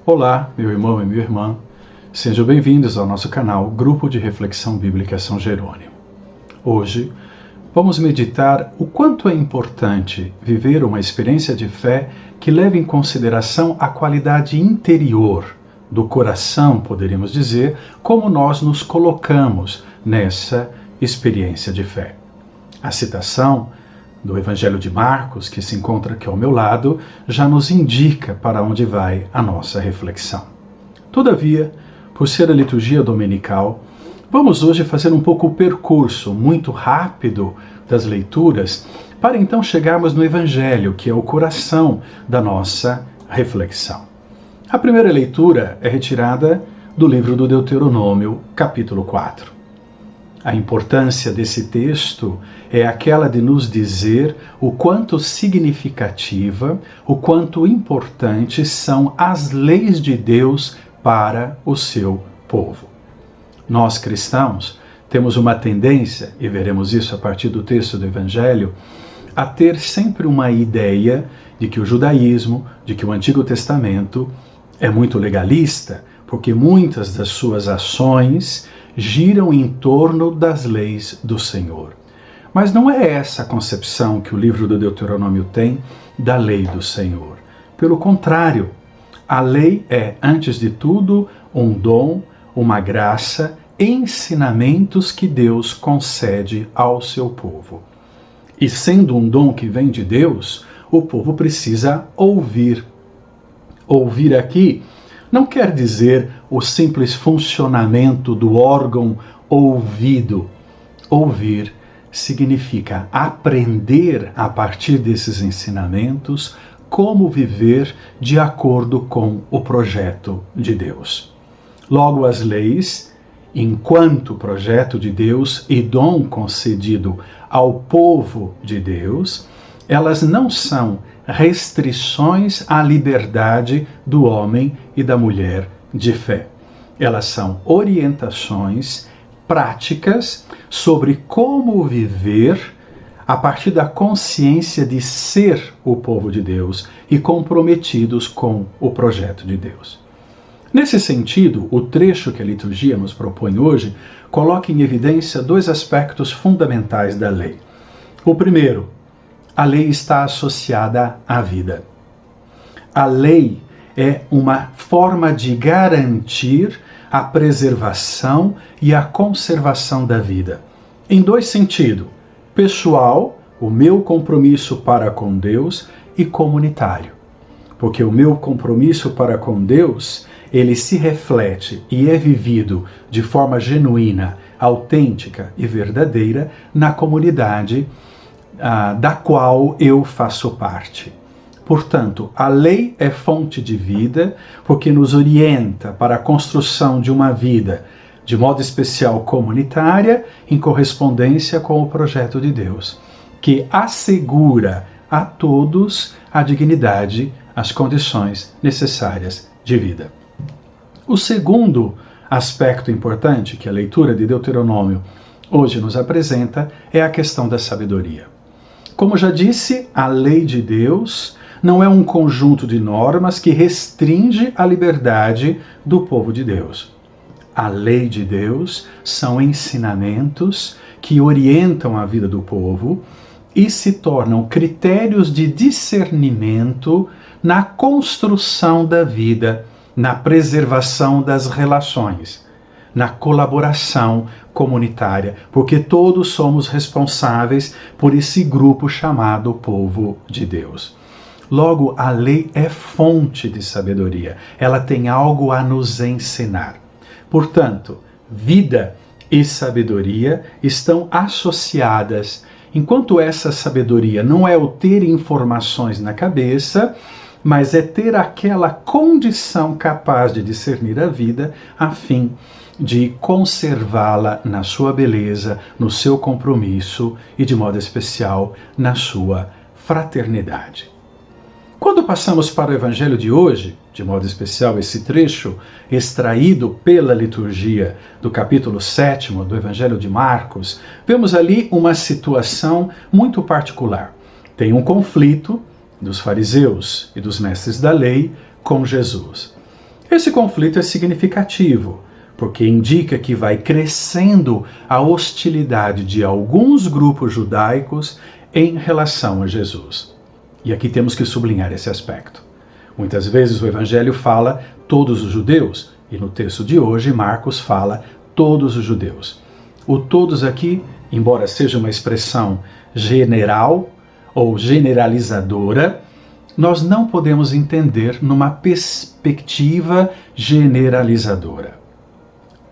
Olá, meu irmão e minha irmã. Sejam bem-vindos ao nosso canal Grupo de Reflexão Bíblica São Jerônimo. Hoje, vamos meditar o quanto é importante viver uma experiência de fé que leve em consideração a qualidade interior do coração, poderíamos dizer, como nós nos colocamos nessa experiência de fé. A citação do Evangelho de Marcos, que se encontra aqui ao meu lado, já nos indica para onde vai a nossa reflexão. Todavia, por ser a liturgia dominical, vamos hoje fazer um pouco o percurso muito rápido das leituras, para então chegarmos no Evangelho, que é o coração da nossa reflexão. A primeira leitura é retirada do livro do Deuteronômio, capítulo 4. A importância desse texto é aquela de nos dizer o quanto significativa, o quanto importantes são as leis de Deus para o seu povo. Nós cristãos temos uma tendência, e veremos isso a partir do texto do Evangelho, a ter sempre uma ideia de que o judaísmo, de que o Antigo Testamento é muito legalista, porque muitas das suas ações giram em torno das leis do Senhor. Mas não é essa a concepção que o livro do Deuteronômio tem da lei do Senhor. Pelo contrário, a lei é, antes de tudo, um dom, uma graça, ensinamentos que Deus concede ao seu povo. E sendo um dom que vem de Deus, o povo precisa ouvir. Ouvir aqui não quer dizer o simples funcionamento do órgão ouvido. Ouvir significa aprender a partir desses ensinamentos como viver de acordo com o projeto de Deus. Logo, as leis, enquanto projeto de Deus e dom concedido ao povo de Deus, elas não são restrições à liberdade do homem e da mulher de fé. Elas são orientações práticas sobre como viver a partir da consciência de ser o povo de Deus e comprometidos com o projeto de Deus. Nesse sentido, o trecho que a liturgia nos propõe hoje coloca em evidência dois aspectos fundamentais da lei. O primeiro, a lei está associada à vida. A lei é uma forma de garantir a preservação e a conservação da vida. Em dois sentidos: pessoal, o meu compromisso para com Deus, e comunitário. Porque o meu compromisso para com Deus, ele se reflete e é vivido de forma genuína, autêntica e verdadeira na comunidade da qual eu faço parte. Portanto, a lei é fonte de vida, porque nos orienta para a construção de uma vida, de modo especial comunitária, em correspondência com o projeto de Deus, que assegura a todos a dignidade, as condições necessárias de vida. O segundo aspecto importante que a leitura de Deuteronômio hoje nos apresenta é a questão da sabedoria. Como já disse, a lei de Deus não é um conjunto de normas que restringe a liberdade do povo de Deus. A lei de Deus são ensinamentos que orientam a vida do povo e se tornam critérios de discernimento na construção da vida, na preservação das relações, na colaboração comunitária, porque todos somos responsáveis por esse grupo chamado povo de Deus. Logo, a lei é fonte de sabedoria, ela tem algo a nos ensinar. Portanto, vida e sabedoria estão associadas, enquanto essa sabedoria não é o ter informações na cabeça, mas é ter aquela condição capaz de discernir a vida a fim de conservá-la na sua beleza, no seu compromisso e, de modo especial, na sua fraternidade. Quando passamos para o Evangelho de hoje, de modo especial esse trecho extraído pela liturgia do capítulo 7 do Evangelho de Marcos, vemos ali uma situação muito particular. Tem um conflito dos fariseus e dos mestres da lei com Jesus. Esse conflito é significativo, porque indica que vai crescendo a hostilidade de alguns grupos judaicos em relação a Jesus. E aqui temos que sublinhar esse aspecto. Muitas vezes o Evangelho fala todos os judeus, e no texto de hoje Marcos fala todos os judeus. O todos aqui, embora seja uma expressão general ou generalizadora, nós não podemos entender numa perspectiva generalizadora.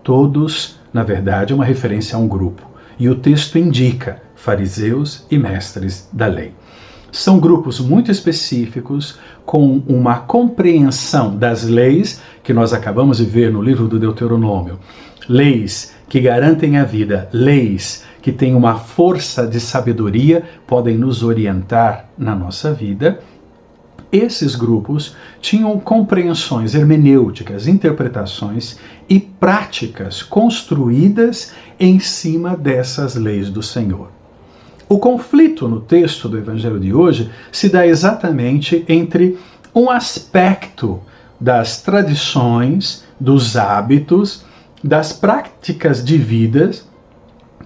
Todos, na verdade, é uma referência a um grupo. E o texto indica fariseus e mestres da lei. São grupos muito específicos, com uma compreensão das leis que nós acabamos de ver no livro do Deuteronômio. Leis que garantem a vida, leis que têm uma força de sabedoria, podem nos orientar na nossa vida. Esses grupos tinham compreensões hermenêuticas, interpretações e práticas construídas em cima dessas leis do Senhor. O conflito no texto do Evangelho de hoje se dá exatamente entre um aspecto das tradições, dos hábitos, das práticas de vida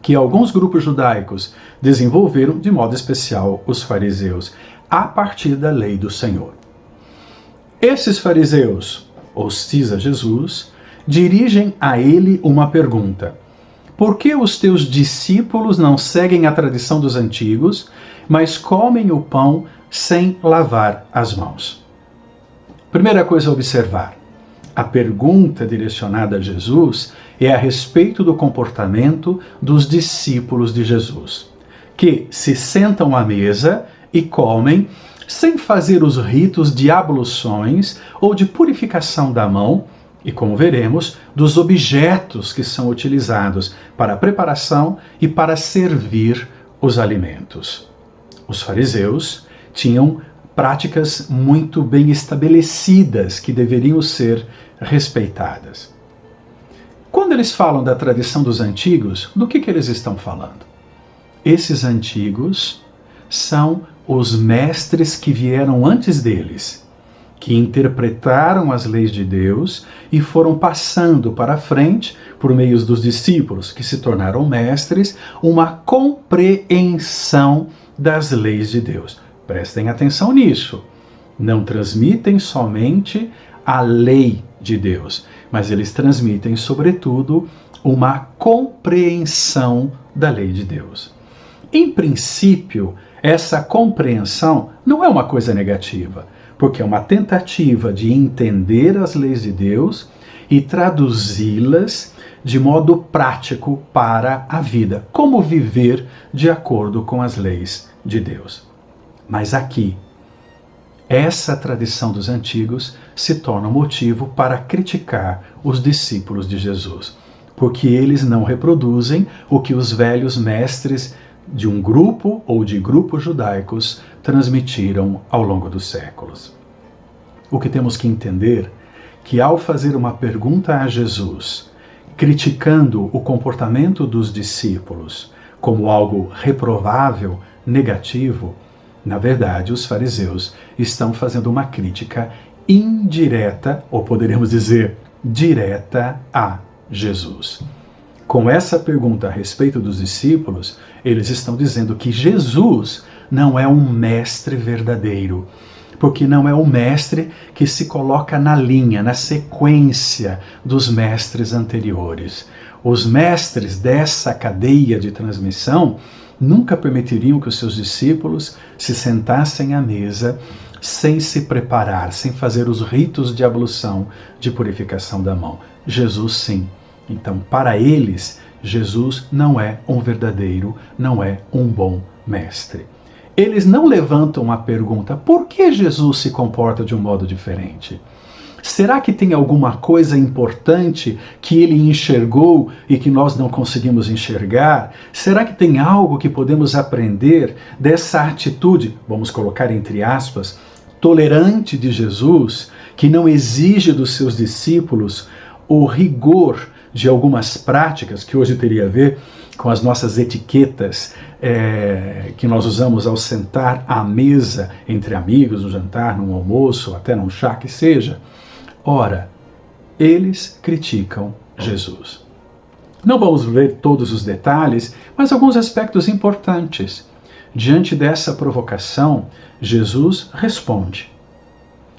que alguns grupos judaicos desenvolveram, de modo especial os fariseus, a partir da lei do Senhor. Esses fariseus, hostis a Jesus, dirigem a ele uma pergunta: por que os teus discípulos não seguem a tradição dos antigos, mas comem o pão sem lavar as mãos? Primeira coisa a observar: a pergunta direcionada a Jesus é a respeito do comportamento dos discípulos de Jesus, que se sentam à mesa e comem sem fazer os ritos de abluções ou de purificação da mão e, como veremos, dos objetos que são utilizados para a preparação e para servir os alimentos. Os fariseus tinham práticas muito bem estabelecidas que deveriam ser respeitadas. Quando eles falam da tradição dos antigos, do que eles estão falando? Esses antigos são os mestres que vieram antes deles, que interpretaram as leis de Deus e foram passando para frente, por meio dos discípulos que se tornaram mestres, uma compreensão das leis de Deus. Prestem atenção nisso. Não transmitem somente a lei de Deus, mas eles transmitem, sobretudo, uma compreensão da lei de Deus. Em princípio, essa compreensão não é uma coisa negativa, porque é uma tentativa de entender as leis de Deus e traduzi-las de modo prático para a vida, como viver de acordo com as leis de Deus. Mas aqui, essa tradição dos antigos se torna motivo para criticar os discípulos de Jesus, porque eles não reproduzem o que os velhos mestres de um grupo ou de grupos judaicos transmitiram ao longo dos séculos. O que temos que entender que ao fazer uma pergunta a Jesus, criticando o comportamento dos discípulos como algo reprovável, negativo, na verdade os fariseus estão fazendo uma crítica indireta, ou poderíamos dizer direta, a Jesus. Com essa pergunta a respeito dos discípulos, eles estão dizendo que Jesus não é um mestre verdadeiro, porque não é um mestre que se coloca na linha, na sequência dos mestres anteriores. Os mestres dessa cadeia de transmissão nunca permitiriam que os seus discípulos se sentassem à mesa sem se preparar, sem fazer os ritos de ablução, de purificação da mão. Jesus sim. Então, para eles, Jesus não é um verdadeiro, não é um bom mestre. Eles não levantam a pergunta: por que Jesus se comporta de um modo diferente? Será que tem alguma coisa importante que ele enxergou e que nós não conseguimos enxergar? Será que tem algo que podemos aprender dessa atitude, vamos colocar entre aspas, tolerante de Jesus, que não exige dos seus discípulos o rigor de algumas práticas que hoje teria a ver com as nossas etiquetas que nós usamos ao sentar à mesa entre amigos, no jantar, num almoço, até num chá que seja? Ora, eles criticam Jesus. Não vamos ver todos os detalhes, mas alguns aspectos importantes. Diante dessa provocação, Jesus responde.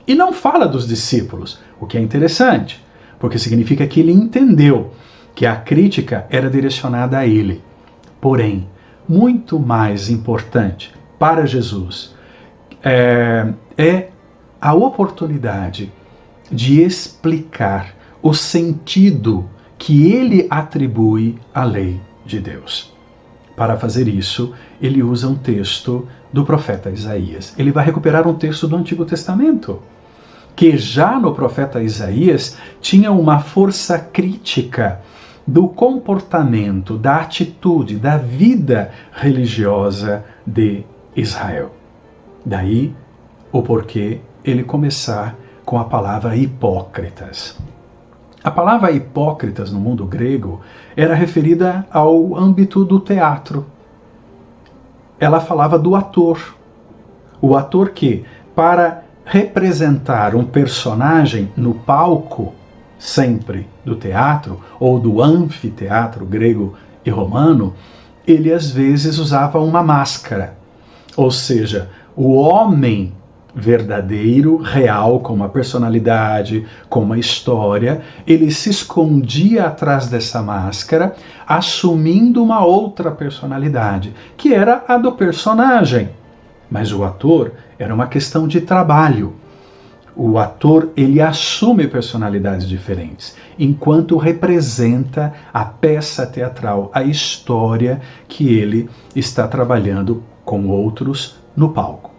E não fala dos discípulos, o que é interessante, porque significa que ele entendeu que a crítica era direcionada a ele. Porém, muito mais importante para Jesus é a oportunidade de explicar o sentido que ele atribui à lei de Deus. Para fazer isso, ele usa um texto do profeta Isaías. Ele vai recuperar um texto do Antigo Testamento, que já no profeta Isaías tinha uma força crítica do comportamento, da atitude, da vida religiosa de Israel. Daí o porquê ele começar com a palavra hipócritas. A palavra hipócritas no mundo grego era referida ao âmbito do teatro. Ela falava do ator. O ator que, para representar um personagem no palco, sempre do teatro, ou do anfiteatro grego e romano, ele às vezes usava uma máscara. Ou seja, o homem verdadeiro, real, com uma personalidade, com uma história, ele se escondia atrás dessa máscara, assumindo uma outra personalidade, que era a do personagem. Mas o ator era uma questão de trabalho. O ator, ele assume personalidades diferentes, enquanto representa a peça teatral, a história que ele está trabalhando com outros no palco.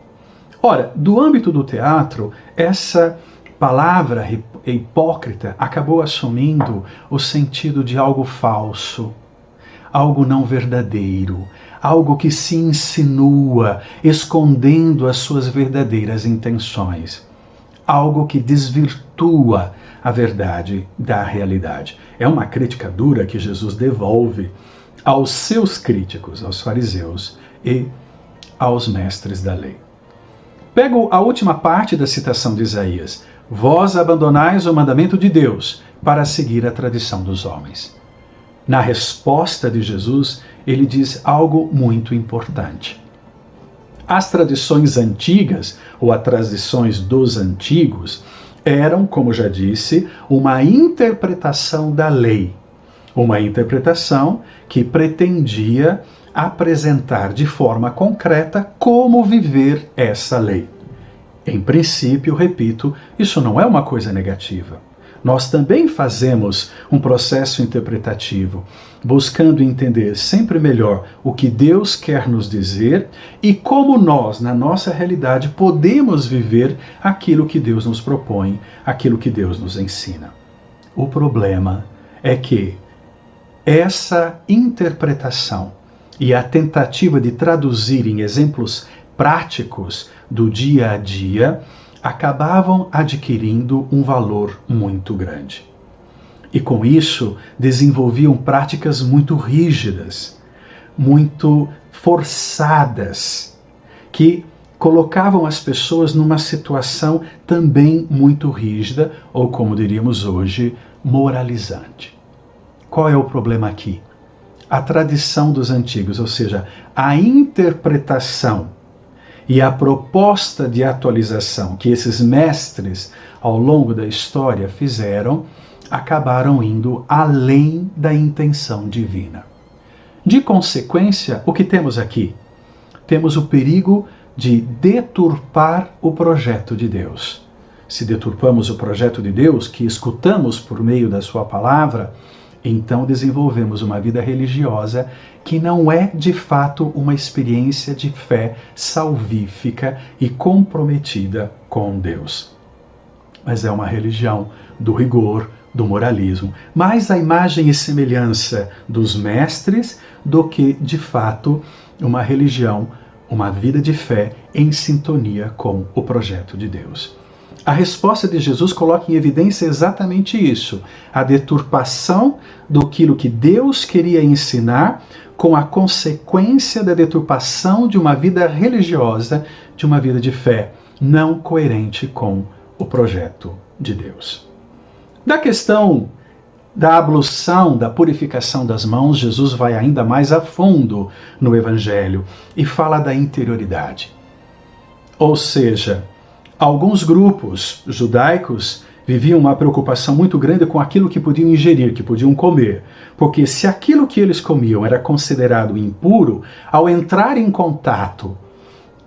Ora, do âmbito do teatro, essa palavra hipócrita acabou assumindo o sentido de algo falso, algo não verdadeiro, algo que se insinua, escondendo as suas verdadeiras intenções, algo que desvirtua a verdade da realidade. É uma crítica dura que Jesus devolve aos seus críticos, aos fariseus e aos mestres da lei. Pego a última parte da citação de Isaías. Vós abandonais o mandamento de Deus para seguir a tradição dos homens. Na resposta de Jesus, ele diz algo muito importante. As tradições antigas, ou as tradições dos antigos, eram, como já disse, uma interpretação da lei. Uma interpretação que pretendia apresentar de forma concreta como viver essa lei. Em princípio, repito, isso não é uma coisa negativa. Nós também fazemos um processo interpretativo, buscando entender sempre melhor o que Deus quer nos dizer e como nós, na nossa realidade, podemos viver aquilo que Deus nos propõe, aquilo que Deus nos ensina. O problema é que essa interpretação e a tentativa de traduzir em exemplos práticos do dia a dia acabavam adquirindo um valor muito grande. E com isso desenvolviam práticas muito rígidas, muito forçadas, que colocavam as pessoas numa situação também muito rígida, ou como diríamos hoje, moralizante. Qual é o problema aqui? A tradição dos antigos, ou seja, a interpretação e a proposta de atualização que esses mestres ao longo da história fizeram, acabaram indo além da intenção divina. De consequência, o que temos aqui? Temos o perigo de deturpar o projeto de Deus. Se deturpamos o projeto de Deus, que escutamos por meio da sua palavra, então desenvolvemos uma vida religiosa que não é de fato uma experiência de fé salvífica e comprometida com Deus. Mas é uma religião do rigor, do moralismo, mais a imagem e semelhança dos mestres do que, de fato, uma religião, uma vida de fé em sintonia com o projeto de Deus. A resposta de Jesus coloca em evidência exatamente isso, a deturpação daquilo que Deus queria ensinar, com a consequência da deturpação de uma vida religiosa, de uma vida de fé não coerente com o projeto de Deus. Da questão da ablução, da purificação das mãos, Jesus vai ainda mais a fundo no Evangelho e fala da interioridade. Ou seja, alguns grupos judaicos viviam uma preocupação muito grande com aquilo que podiam ingerir, que podiam comer. Porque se aquilo que eles comiam era considerado impuro, ao entrar em contato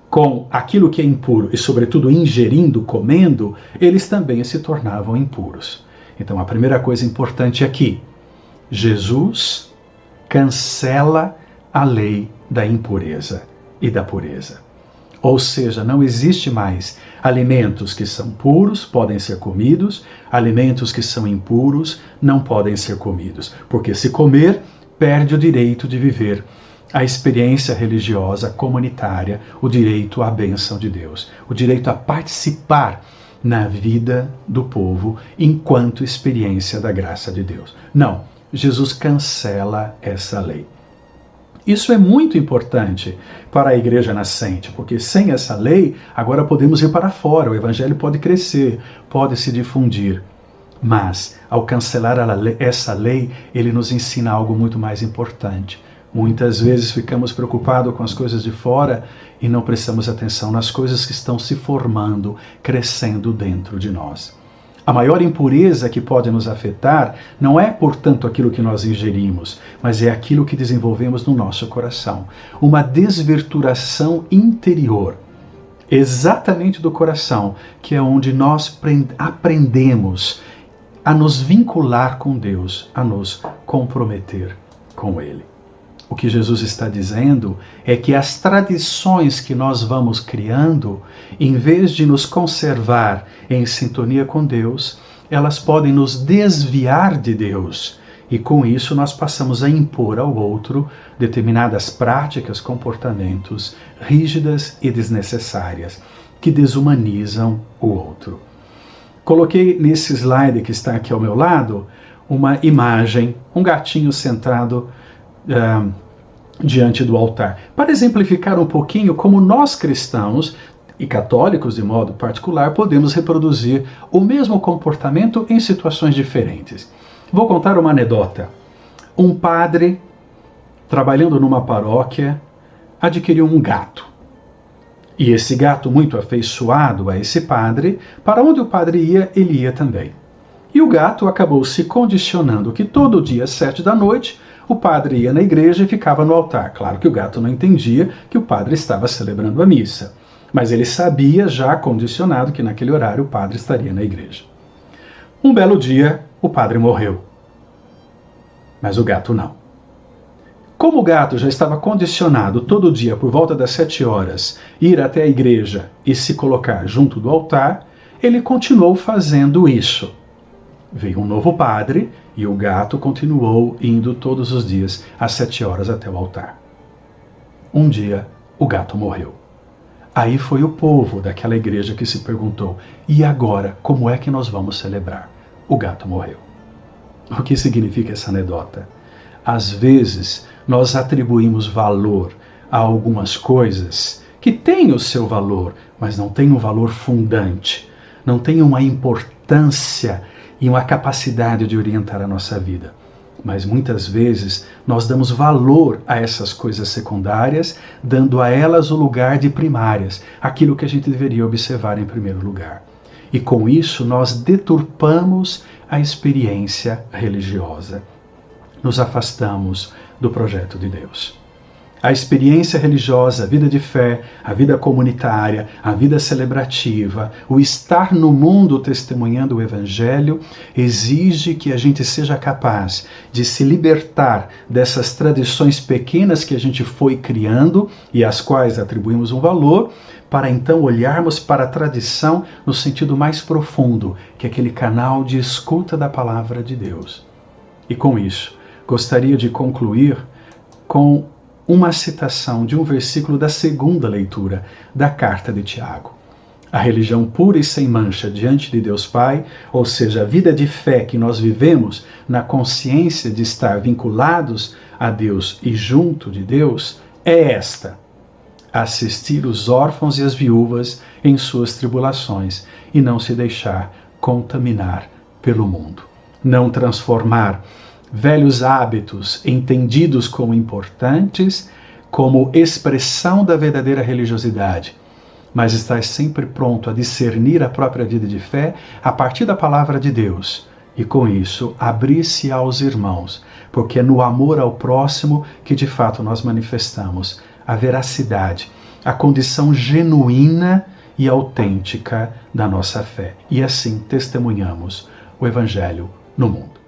com aquilo que é impuro e, sobretudo, ingerindo, comendo, eles também se tornavam impuros. Então, a primeira coisa importante aqui, Jesus cancela a lei da impureza e da pureza. Ou seja, não existe mais alimentos que são puros, podem ser comidos, alimentos que são impuros, não podem ser comidos. Porque se comer, perde o direito de viver a experiência religiosa comunitária, o direito à bênção de Deus, o direito a participar na vida do povo enquanto experiência da graça de Deus. Não, Jesus cancela essa lei. Isso é muito importante para a igreja nascente, porque sem essa lei, agora podemos ir para fora, o evangelho pode crescer, pode se difundir. Mas, ao cancelar essa lei, ele nos ensina algo muito mais importante. Muitas vezes ficamos preocupados com as coisas de fora e não prestamos atenção nas coisas que estão se formando, crescendo dentro de nós. A maior impureza que pode nos afetar não é, portanto, aquilo que nós ingerimos, mas é aquilo que desenvolvemos no nosso coração. Uma desvirtuação interior, exatamente do coração, que é onde nós aprendemos a nos vincular com Deus, a nos comprometer com Ele. O que Jesus está dizendo é que as tradições que nós vamos criando, em vez de nos conservar em sintonia com Deus, elas podem nos desviar de Deus. E com isso nós passamos a impor ao outro determinadas práticas, comportamentos rígidas e desnecessárias, que desumanizam o outro. Coloquei nesse slide que está aqui ao meu lado uma imagem, um gatinho centrado diante do altar, para exemplificar um pouquinho como nós cristãos e católicos de modo particular podemos reproduzir o mesmo comportamento em situações diferentes. Vou contar uma anedota. Um padre, trabalhando numa paróquia, adquiriu um gato. E esse gato, muito afeiçoado a esse padre, para onde o padre ia, ele ia também. E o gato acabou se condicionando que todo dia às 7 da noite o padre ia na igreja e ficava no altar. Claro que o gato não entendia que o padre estava celebrando a missa, mas ele sabia, já condicionado, que naquele horário o padre estaria na igreja. Um belo dia, o padre morreu, mas o gato não. Como o gato já estava condicionado todo dia por volta das 7 horas ir até a igreja e se colocar junto do altar, ele continuou fazendo isso. Veio um novo padre e o gato continuou indo todos os dias às 7 horas até o altar. Um dia, o gato morreu. Aí foi o povo daquela igreja que se perguntou: e agora, como é que nós vamos celebrar? O gato morreu. O que significa essa anedota? Às vezes, nós atribuímos valor a algumas coisas que têm o seu valor, mas não têm um valor fundante, não têm uma importância e uma capacidade de orientar a nossa vida. Mas muitas vezes nós damos valor a essas coisas secundárias, dando a elas o lugar de primárias, aquilo que a gente deveria observar em primeiro lugar. E com isso nós deturpamos a experiência religiosa. Nos afastamos do projeto de Deus. A experiência religiosa, a vida de fé, a vida comunitária, a vida celebrativa, o estar no mundo testemunhando o Evangelho, exige que a gente seja capaz de se libertar dessas tradições pequenas que a gente foi criando e às quais atribuímos um valor, para então olharmos para a tradição no sentido mais profundo, que é aquele canal de escuta da palavra de Deus. E com isso, gostaria de concluir com uma citação de um versículo da segunda leitura da carta de Tiago. A religião pura e sem mancha diante de Deus Pai, ou seja, a vida de fé que nós vivemos na consciência de estar vinculados a Deus e junto de Deus, é esta: assistir os órfãos e as viúvas em suas tribulações e não se deixar contaminar pelo mundo. não transformar velhos hábitos entendidos como importantes, como expressão da verdadeira religiosidade, mas estar sempre pronto a discernir a própria vida de fé a partir da palavra de Deus e, com isso, abrir-se aos irmãos, porque é no amor ao próximo que de fato nós manifestamos a veracidade, a condição genuína e autêntica da nossa fé. E assim testemunhamos o Evangelho no mundo.